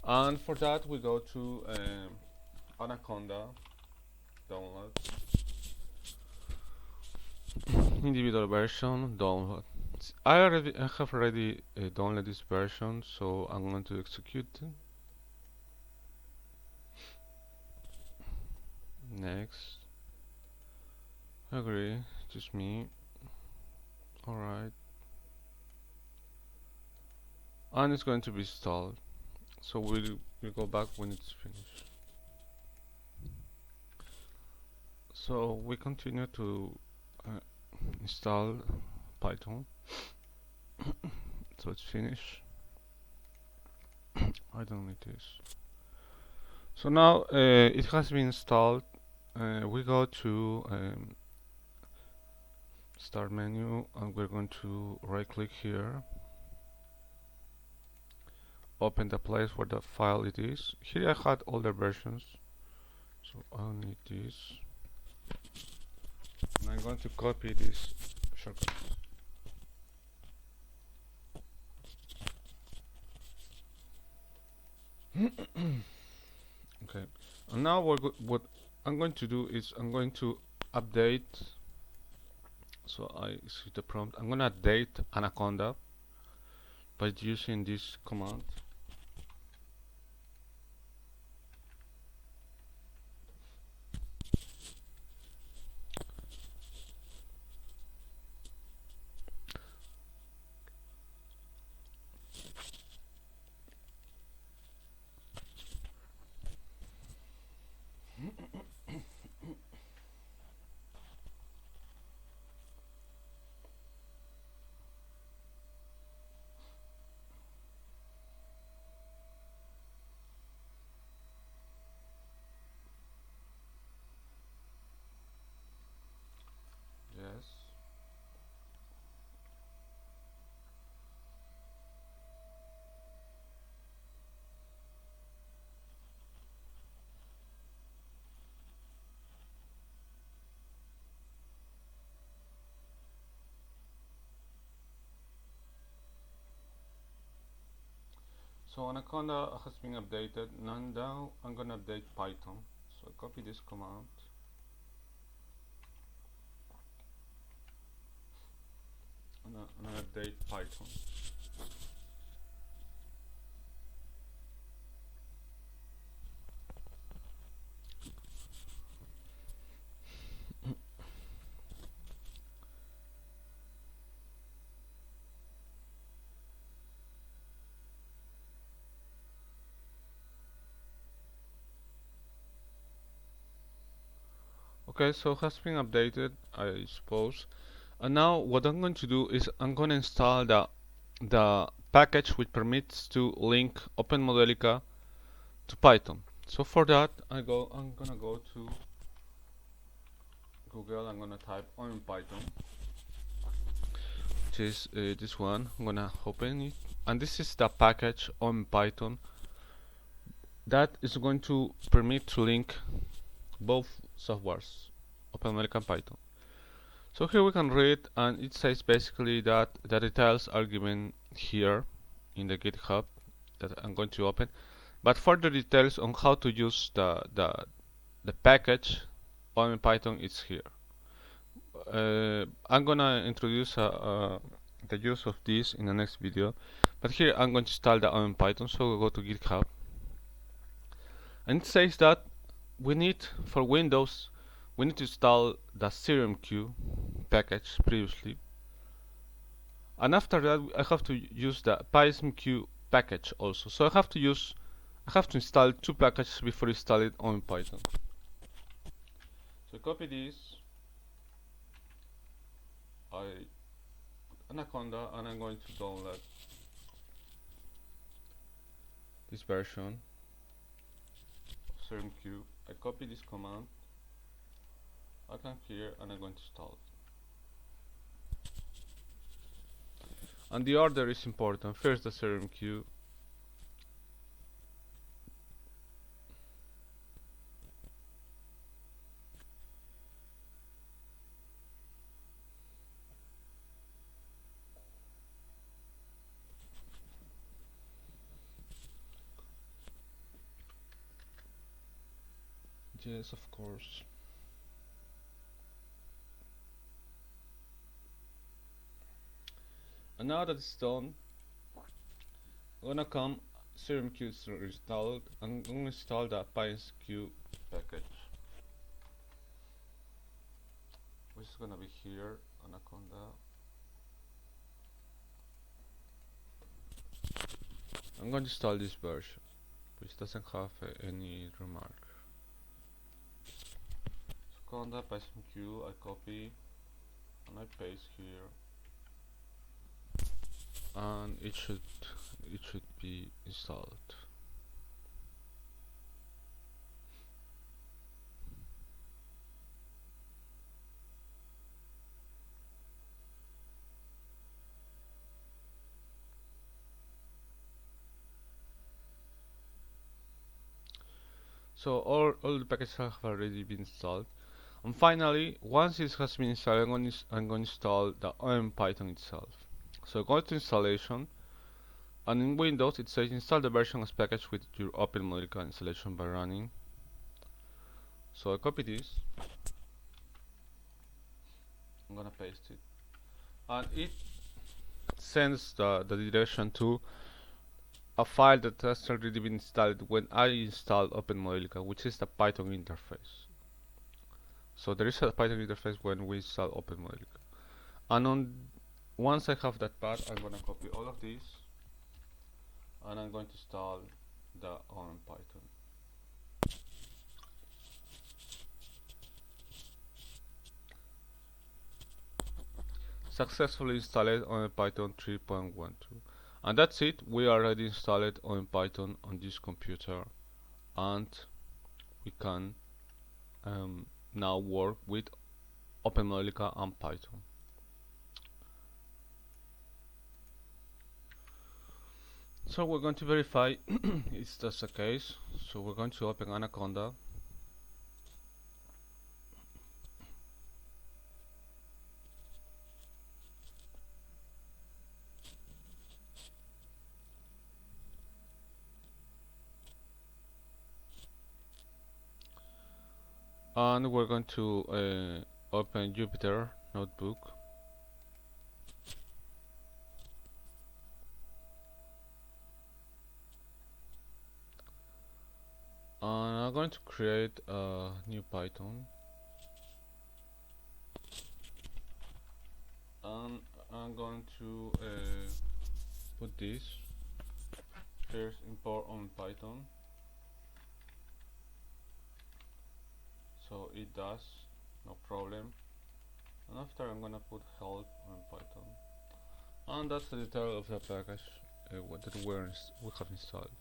And for that we go to Anaconda download, individual version download. I have already downloaded this version, so I'm going to execute it. Next. Agree, just me. Alright. And it's going to be installed. So we'll go back when it's finished. So we continue to install Python. So it's finished. I don't need this. So now it has been installed. We go to start menu and we're going to right click here, open the place where the file it is. Here I had older versions, so I'll need this, and I'm going to copy this shortcut. Okay, and now what I'm going to do is I'm going to update. So I see the prompt. I'm going to update Anaconda by using this command. Yes. So Anaconda has been updated. Now I'm gonna update Python. So I copy this command and I update Python. Okay, so it has been updated, I suppose. And now what I'm going to do is I'm going to install the package which permits to link OpenModelica to Python. So for that, I'm gonna go to Google. I'm gonna type OMPython, which is this one. I'm gonna open it, and this is the package OMPython that is going to permit to link both softwares, OpenModelica and Python. So here we can read, and it says basically that the details are given here in the GitHub that I'm going to open. But further details on how to use the package on Python is here. I'm gonna introduce the use of this in the next video, but here I'm going to install the OpenModelica. So we'll go to GitHub, and it says that we need for Windows we need to install the Serum-Q package previously, and after that I have to use the PySmQ package also. So I have to install two packages before install it on Python. So copy this, Anaconda, and I'm going to download this version of Serum-Q. I copy this command, I come here and I'm going to install it. And the order is important. First the Serum-Q, Yes, of course. And now that it's done, I'm gonna come serum Q is installed. I'm gonna install the PySQ package, which is gonna be here, Anaconda. I'm going to install this version, which doesn't have any remark. So Conda PySQ, I copy and I paste here, and it should be installed. So all the packages have already been installed. And finally, once this has been installed, I'm going to install the OMPython itself. So go to installation, and in Windows it says install the version as package with your OpenModelica installation by running. So I copy this, I'm gonna paste it, and it sends the direction to a file that has already been installed when I installed OpenModelica, which is the Python interface. So there is a Python interface when we install OpenModelica. And once I have that path, I'm gonna copy all of these, and I'm going to install the OMPython. Successfully installed OMPython 3.12. And that's it, we already installed OMPython on this computer, and we can now work with OpenModelica and Python. So we're going to verify if that's the case. So we're going to open Anaconda. And we're going to open Jupyter Notebook. And I'm going to create a new Python. And I'm going to put this. First import on Python. So it does, no problem. And after I'm gonna put help on Python. And that's the detail of the package that we have installed.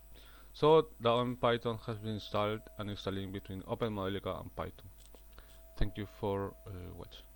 So the OpenModelica has been installed and installing between OpenModelica and Python. Thank you for watching.